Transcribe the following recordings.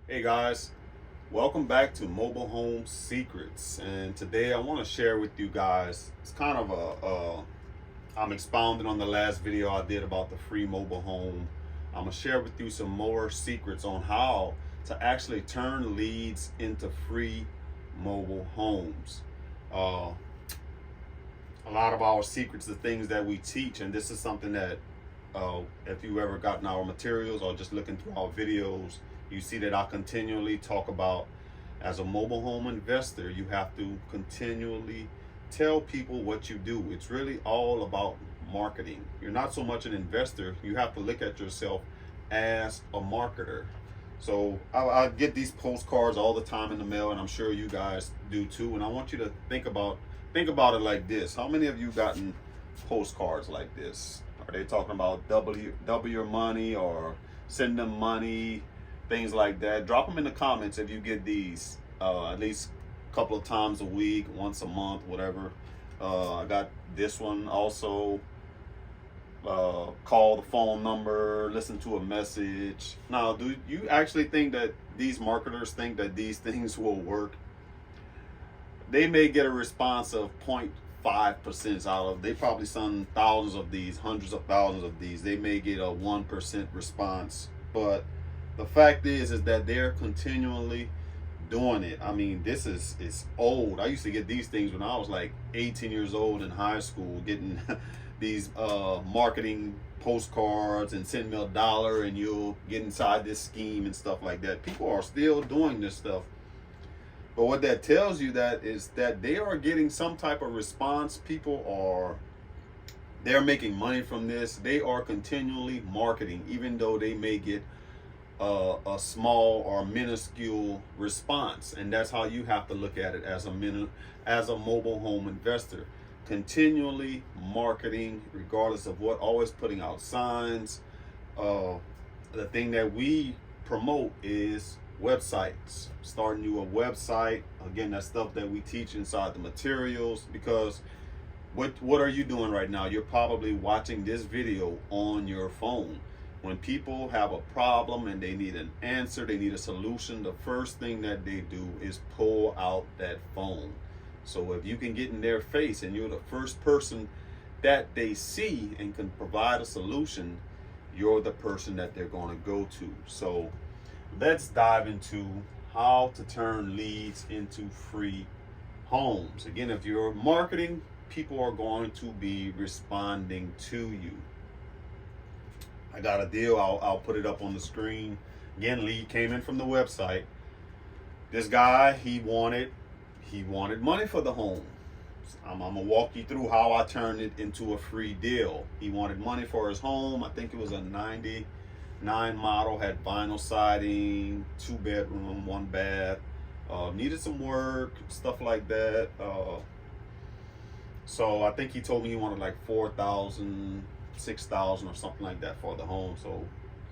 Hey guys, welcome back to Mobile Home Secrets. And today I want to share with you guys, it's kind of I'm expounding on the last video I did about the free mobile home. I'm going to share with you some more secrets on how to actually turn leads into free mobile homes. Uh, a lot of our secrets, the things that we teach, and this is something that if you ever gotten our materials or just looking through our videos, you see that I continually talk about as a mobile home investor, you have to continually tell people what you do. It's really all about marketing. You're not so much an investor, you have to look at yourself as a marketer. So I get these postcards all the time in the mail, and I'm sure you guys do too. And I want you to think about it like this. How many of you gotten postcards like this? Are they talking about double your money or send them money, things like that? Drop them in the comments if you get these at least a couple of times a week, once a month, whatever. I got this one also. Call the phone number, listen to a message. Now, do you actually think that these marketers think that these things will work? They may get a response of 0.5% out of, they probably send thousands of these, hundreds of thousands of these. They may get a 1% response. But the fact is that they're continually doing it. I mean, this is old. I used to get these things when I was like 18 years old in high school, getting these marketing postcards and send me $1 and you'll get inside this scheme and stuff like that. People are still doing this stuff. But what that tells you that is that they are getting some type of response. They're making money from this. They are continually marketing, even though they may get a small or minuscule response. And that's how you have to look at it as a mobile home investor. Continually marketing, regardless of what, always putting out signs. The thing that we promote is websites. Starting you a website. Again, that's stuff that we teach inside the materials, because what are you doing right now? You're probably watching this video on your phone. When people have a problem and they need an answer, they need a solution, the first thing that they do is pull out that phone. So if you can get in their face and you're the first person that they see and can provide a solution, you're the person that they're going to go to. So let's dive into how to turn leads into free homes. Again, if you're marketing, people are going to be responding to you. I got a deal. I'll put it up on the screen. Again, lead came in from the website. This guy, he wanted money for the home. I'm gonna walk you through how I turned it into a free deal. He wanted money for his home. I think it was a 99 model, had vinyl siding, 2-bedroom, 1 bath. Needed some work, stuff like that. So I think he told me he wanted like 4,000, 6,000 or something like that for the home. So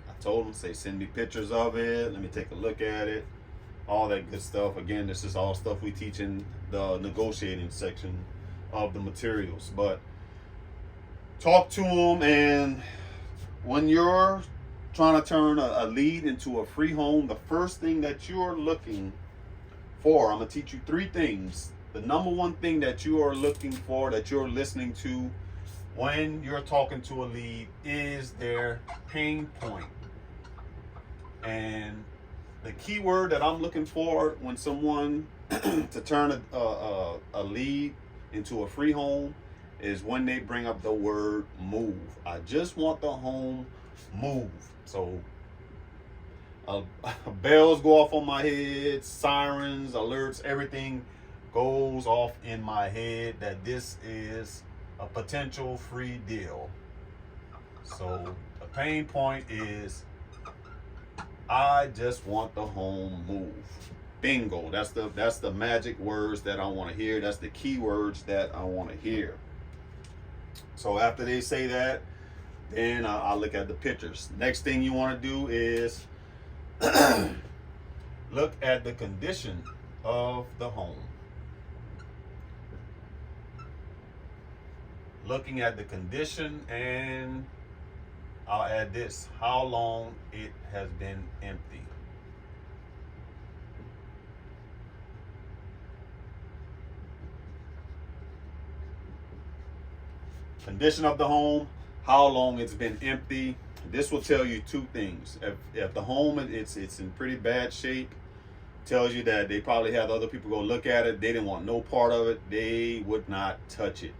I told him, say, send me pictures of it. Let me take a look at it. All that good stuff. Again, this is all stuff we teach in the negotiating section of the materials. But talk to him, and when you're trying to turn a lead into a free home, the first thing that you're looking for, I'm going to teach you 3 things. The number one thing that you are looking for, that you're listening to when you're talking to a lead, is their pain point. And the key word that I'm looking for when someone to turn a lead into a free home is when they bring up the word move. I just want the home moved. So bells go off on my head, sirens, alerts, everything goes off in my head that this is a potential free deal. So the pain point is, I just want the home moved. Bingo. That's the magic words that I want to hear. That's the key words that I want to hear. So after they say that, then I look at the pictures. Next thing you want to do is look at the condition of the home. Looking at the condition, and I'll add this: how long it has been empty. Condition of the home, how long it's been empty. This will tell you two things. If the home it's in pretty bad shape, tells you that they probably had other people go look at it. They didn't want no part of it. They would not touch it.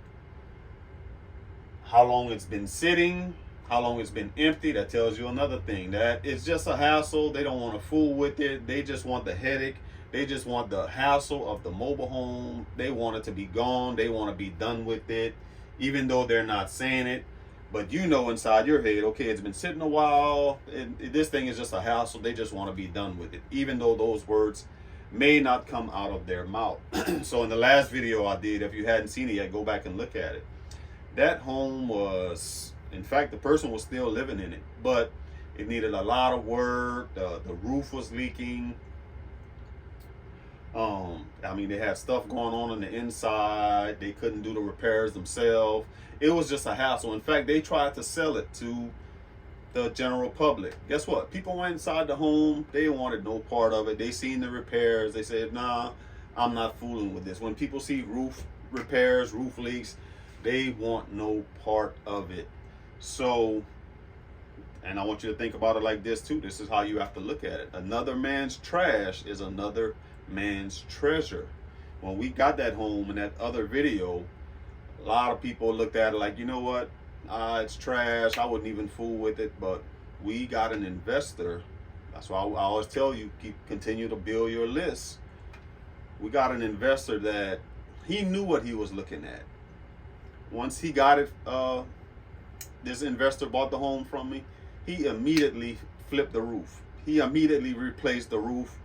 How long it's been sitting, how long it's been empty, that tells you another thing. That it's just a hassle. They don't want to fool with it. They just want the headache. They just want the hassle of the mobile home. They want it to be gone. They want to be done with it, even though they're not saying it. But you know inside your head, okay, it's been sitting a while. This thing is just a hassle. They just want to be done with it, even though those words may not come out of their mouth. So in the last video I did, if you hadn't seen it yet, go back and look at it. That home was, in fact, the person was still living in it, but it needed a lot of work. The roof was leaking. I mean, they had stuff going on the inside. They couldn't do the repairs themselves. It was just a hassle. In fact, they tried to sell it to the general public. Guess what? People went inside the home. They wanted no part of it. They seen the repairs. They said, nah, I'm not fooling with this. When people see roof repairs, roof leaks, they want no part of it. So, and I want you to think about it like this too. This is how you have to look at it. Another man's trash is another man's treasure. When we got that home in that other video, a lot of people looked at it like, you know what, it's trash, I wouldn't even fool with it. But we got an investor. That's why I always tell you, continue to build your list. We got an investor that he knew what he was looking at. Once he got it, this investor bought the home from me, he immediately flipped the roof. He immediately replaced the roof.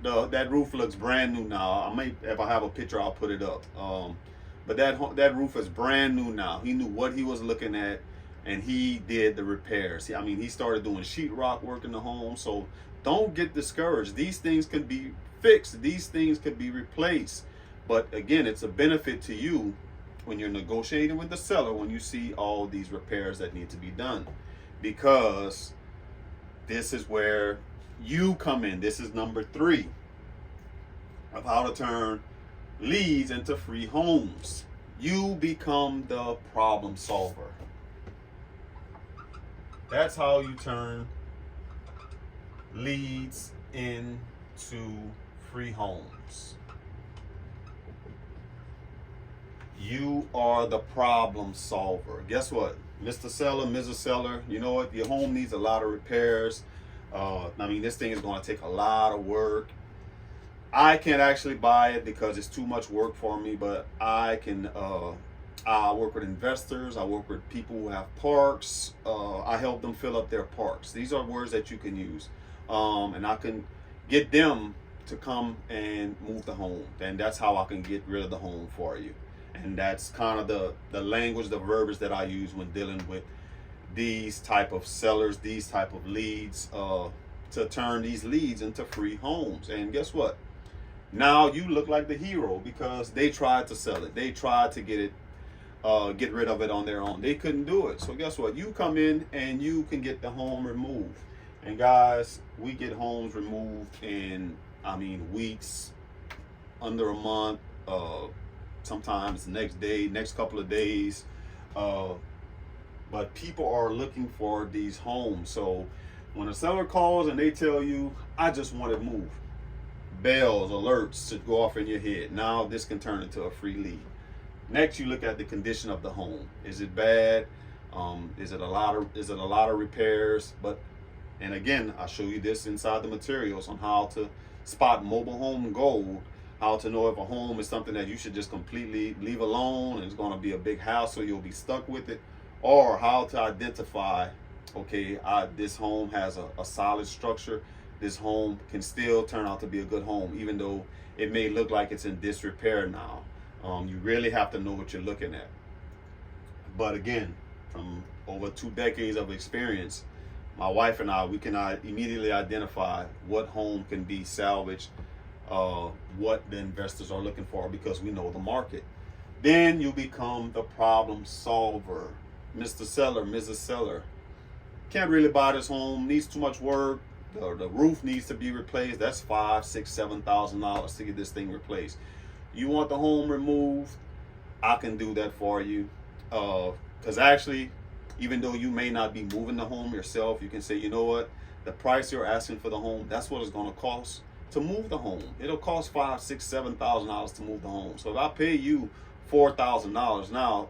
That roof looks brand new now. If I have a picture, I'll put it up. But that roof is brand new now. He knew what he was looking at, and he did the repairs. I mean, he started doing sheetrock work in the home. So don't get discouraged. These things can be fixed. These things could be replaced. But again, it's a benefit to you when you're negotiating with the seller, when you see all these repairs that need to be done, because this is where you come in. This is number 3 of how to turn leads into free homes. You become the problem solver. That's how you turn leads into free homes. You are the problem solver. Guess what, Mr. Seller, Mrs. Seller, you know what? Your home needs a lot of repairs. I mean, this thing is going to take a lot of work. I can't actually buy it because it's too much work for me, but I can, I work with investors. I work with people who have parks. I help them fill up their parks. These are words that you can use. And I can get them to come and move the home. And that's how I can get rid of the home for you. And that's kind of the language, the verbiage that I use when dealing with these type of sellers, these type of leads, to turn these leads into free homes. And guess what? Now you look like the hero because they tried to sell it. They tried to get rid of it on their own. They couldn't do it. So guess what? You come in and you can get the home removed. And guys, we get homes removed in, I mean, weeks, under a month, sometimes the next day, next couple of days. But people are looking for these homes. So when a seller calls and they tell you, I just want it moved, bells, alerts should go off in your head. Now this can turn into a free lead. Next, you look at the condition of the home. Is it bad? Is it a lot of repairs? And again, I'll show you this inside the materials on how to spot mobile home gold, how to know if a home is something that you should just completely leave alone and it's going to be a big hassle, you'll be stuck with it, or how to identify, okay, this home has a solid structure. This home can still turn out to be a good home, even though it may look like it's in disrepair now. You really have to know what you're looking at. But again, from over 2 decades of experience, my wife and we can immediately identify what home can be salvaged, what the investors are looking for, because we know the market. Then you become the problem solver. Mr. Seller, Mrs. Seller, can't really buy this home, needs too much work. The roof needs to be replaced. That's $5,000, $6,000, $7,000 to get this thing replaced. You want the home removed? I can do that for you. Because actually, even though you may not be moving the home yourself, you can say, you know what, the price you're asking for the home, that's what it's going to cost to move the home. It'll cost $5,000, $6,000, $7,000 to move the home. So if I pay you $4,000 now,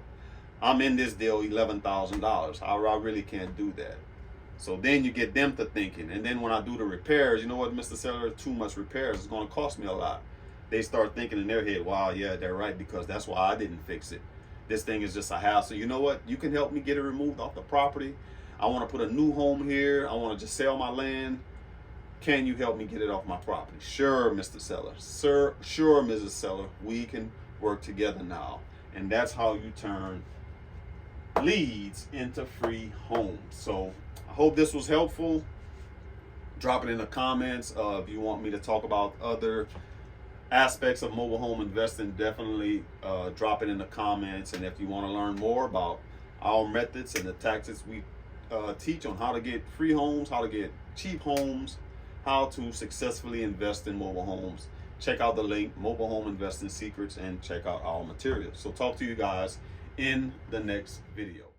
I'm in this deal $11,000. I really can't do that. So then you get them to thinking, and then when I do the repairs, you know what, Mr. Seller, too much repairs, it's going to cost me a lot. They start thinking in their head, wow, yeah, they're right, because that's why I didn't fix it. This thing is just a hassle. You know what, you can help me get it removed off the property. I want to put a new home here. I want to just sell my land. Can you help me get it off my property? Sure, Mr. Seller. Sir, sure, Mrs. Seller. We can work together now. And that's how you turn leads into free homes. So I hope this was helpful. Drop it in the comments. If you want me to talk about other aspects of mobile home investing, definitely drop it in the comments. And if you want to learn more about our methods and the tactics we teach on how to get free homes, how to get cheap homes, how to successfully invest in mobile homes, check out the link, Mobile Home Investing Secrets, and check out our materials. So talk to you guys in the next video.